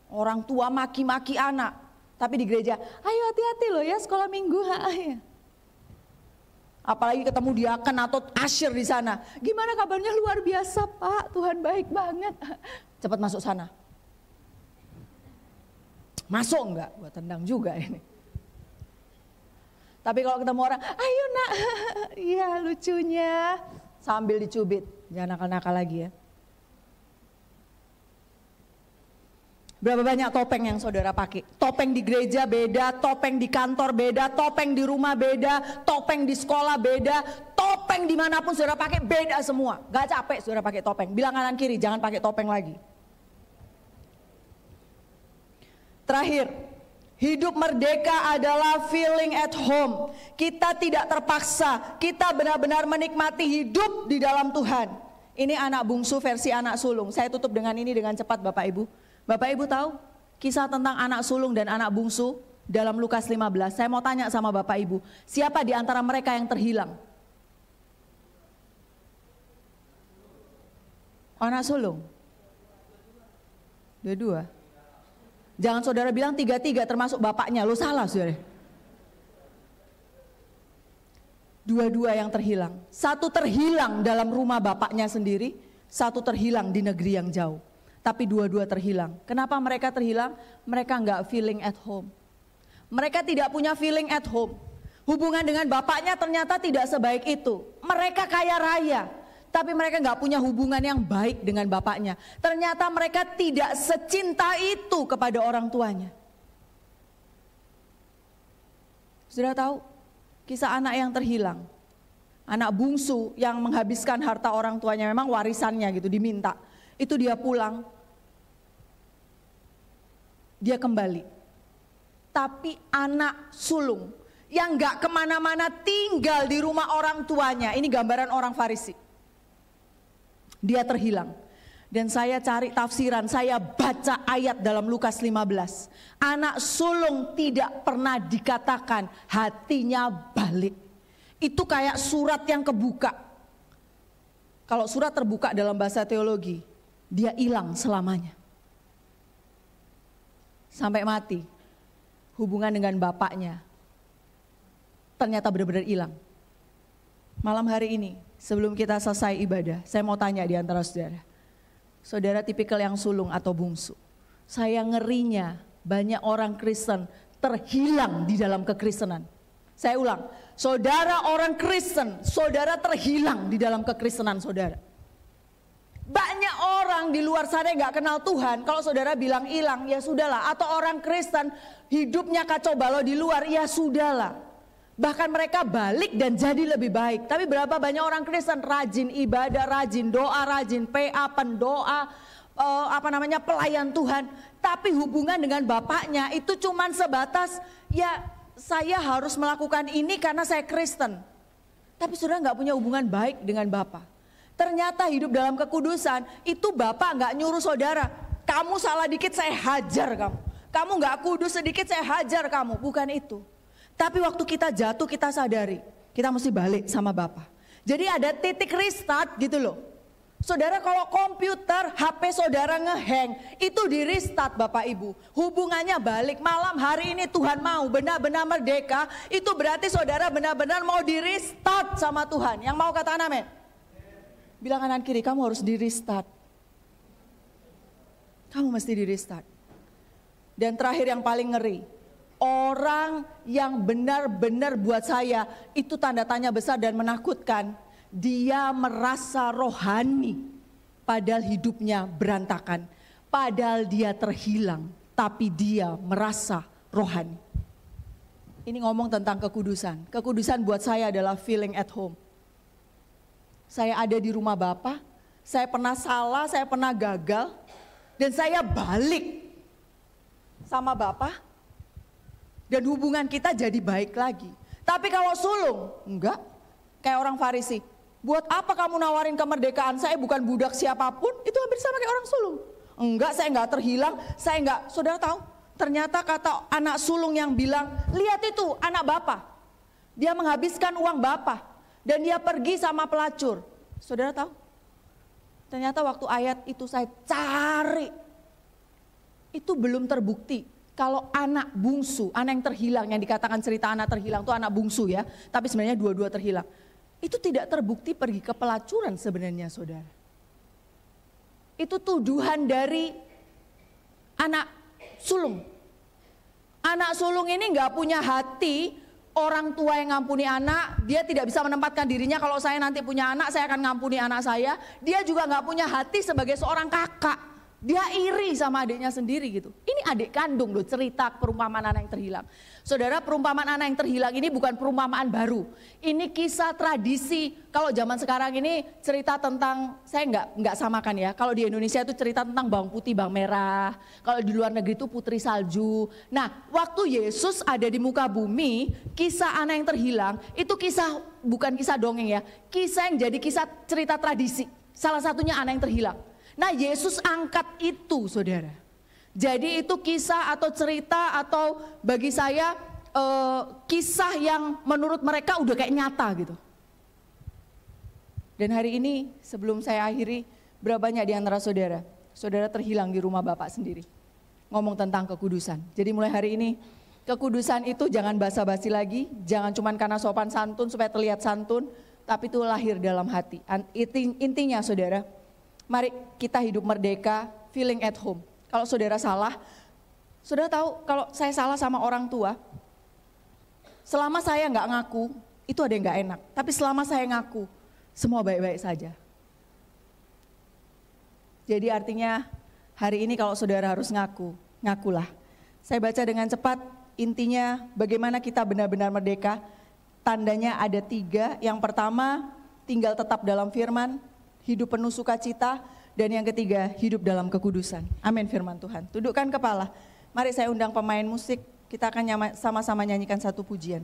Orang tua maki-maki anak. Tapi di gereja, ayo hati-hati loh ya sekolah minggu. Apalagi ketemu diaken atau asyir di sana. Gimana kabarnya? Luar biasa Pak, Tuhan baik banget. Cepat masuk sana. Masuk enggak? Gua tendang juga ini. Tapi kalau ketemu orang, ayo nak, iya lucunya. Sambil dicubit, jangan nakal-nakal lagi ya. Berapa banyak topeng yang saudara pakai? Topeng di gereja beda, topeng di kantor beda, topeng di rumah beda, topeng di sekolah beda, topeng dimanapun saudara pakai beda semua. Gak capek saudara pakai topeng, bilang kanan kiri jangan pakai topeng lagi. Terakhir, hidup merdeka adalah feeling at home. Kita tidak terpaksa, kita benar-benar menikmati hidup di dalam Tuhan. Ini anak bungsu versi anak sulung. Saya tutup dengan ini dengan cepat Bapak Ibu. Bapak Ibu tahu kisah tentang anak sulung dan anak bungsu dalam Lukas 15. Saya mau tanya sama Bapak Ibu, siapa di antara mereka yang terhilang? Anak sulung? Dua-dua. Jangan saudara bilang tiga-tiga termasuk bapaknya, lo salah saudara. Dua-dua yang terhilang. Satu terhilang dalam rumah bapaknya sendiri, satu terhilang di negeri yang jauh. Tapi dua-dua terhilang. Kenapa mereka terhilang? Mereka nggak feeling at home. Mereka tidak punya feeling at home. Hubungan dengan bapaknya ternyata tidak sebaik itu. Mereka kaya raya, tapi mereka nggak punya hubungan yang baik dengan bapaknya. Ternyata mereka tidak secinta itu kepada orang tuanya. Sudah tahu kisah anak yang terhilang? Anak bungsu yang menghabiskan harta orang tuanya, memang warisannya gitu diminta. Itu dia pulang, dia kembali. Tapi anak sulung yang gak kemana-mana tinggal di rumah orang tuanya, ini gambaran orang Farisi. Dia terhilang. Dan saya cari tafsiran, saya baca ayat dalam Lukas 15. Anak sulung tidak pernah dikatakan hatinya balik. Itu kayak surat yang kebuka. Kalau surat terbuka dalam bahasa teologi, dia hilang selamanya. Sampai mati, hubungan dengan bapaknya ternyata benar-benar hilang. Malam hari ini, sebelum kita selesai ibadah, saya mau tanya di antara saudara. Saudara tipikal yang sulung atau bungsu. Saya ngerinya banyak orang Kristen terhilang di dalam kekristenan. Saya ulang, saudara orang Kristen, saudara terhilang di dalam kekristenan saudara. Banyak orang di luar sana yang gak kenal Tuhan. Kalau saudara bilang hilang, ya sudahlah. Atau orang Kristen hidupnya kacau balau di luar, ya sudahlah. Bahkan mereka balik dan jadi lebih baik. Tapi berapa banyak orang Kristen rajin ibadah, rajin doa, rajin PA, pendoa, pelayan Tuhan. Tapi hubungan dengan bapaknya itu cuman sebatas, ya saya harus melakukan ini karena saya Kristen. Tapi saudara gak punya hubungan baik dengan bapak. Ternyata hidup dalam kekudusan itu Bapak nggak nyuruh saudara, kamu salah dikit saya hajar kamu. Kamu nggak kudus sedikit saya hajar kamu. Bukan itu. Tapi waktu kita jatuh kita sadari, kita mesti balik sama Bapak. Jadi ada titik restart gitu loh. Saudara kalau komputer, HP saudara ngehang, itu di restart Bapak Ibu. Hubungannya balik, malam hari ini Tuhan mau benar-benar merdeka, itu berarti saudara benar-benar mau di restart sama Tuhan. Yang mau katakan amin? Bilang kanan kiri, kamu harus di restart. Kamu mesti di restart. Dan terakhir yang paling ngeri, orang yang benar-benar buat saya itu tanda tanya besar dan menakutkan. Dia merasa rohani padahal hidupnya berantakan. Padahal dia terhilang tapi dia merasa rohani. Ini ngomong tentang kekudusan. Kekudusan buat saya adalah feeling at home. Saya ada di rumah Bapa, saya pernah salah, saya pernah gagal, dan saya balik sama Bapa. Dan hubungan kita jadi baik lagi. Tapi kalau sulung, enggak. Kayak orang Farisi. Buat apa kamu nawarin kemerdekaan? Saya bukan budak siapapun. Itu hampir sama kayak orang sulung. Enggak, saya enggak terhilang. Saya enggak, saudara tahu? Ternyata kata anak sulung yang bilang, lihat itu anak Bapak. Dia menghabiskan uang Bapak. Dan dia pergi sama pelacur. Saudara tahu? Ternyata waktu ayat itu saya cari. Itu belum terbukti. Kalau anak bungsu, anak yang terhilang, yang dikatakan cerita anak terhilang itu anak bungsu ya, tapi sebenarnya dua-dua terhilang. Itu tidak terbukti pergi ke pelacuran sebenarnya saudara. Itu tuduhan dari anak sulung. Anak sulung ini gak punya hati, orang tua yang ngampuni anak, dia tidak bisa menempatkan dirinya kalau saya nanti punya anak, saya akan ngampuni anak saya. Dia juga gak punya hati sebagai seorang kakak. Dia iri sama adiknya sendiri gitu. Ini adik kandung loh, cerita perumpamaan anak yang terhilang. Saudara, perumpamaan anak yang terhilang ini bukan perumpamaan baru. Ini kisah tradisi. Kalau zaman sekarang ini cerita tentang, saya nggak samakan ya. Kalau di Indonesia itu cerita tentang bawang putih, bawang merah. Kalau di luar negeri itu putri salju. Nah, waktu Yesus ada di muka bumi, kisah anak yang terhilang itu kisah, bukan kisah dongeng ya. Kisah yang jadi kisah cerita tradisi. Salah satunya anak yang terhilang. Nah Yesus angkat itu saudara. Jadi itu kisah atau cerita atau bagi saya kisah yang menurut mereka udah kayak nyata gitu. Dan hari ini sebelum saya akhiri, berapa banyak di antara saudara terhilang di rumah Bapak sendiri. Ngomong tentang kekudusan. Jadi mulai hari ini kekudusan itu jangan basa-basi lagi. Jangan cuma karena sopan santun supaya terlihat santun. Tapi itu lahir dalam hati. Intinya saudara, mari kita hidup merdeka, feeling at home. Kalau saudara salah, saudara tahu kalau saya salah sama orang tua, selama saya nggak ngaku, itu ada yang nggak enak. Tapi selama saya ngaku, semua baik-baik saja. Jadi artinya hari ini kalau saudara harus ngaku, ngakulah. Saya baca dengan cepat, intinya bagaimana kita benar-benar merdeka. Tandanya ada 3, yang pertama tinggal tetap dalam firman, hidup penuh sukacita, dan yang ketiga hidup dalam kekudusan. Amin firman Tuhan. Tundukkan kepala. Mari saya undang pemain musik, kita akan sama-sama nyanyikan satu pujian.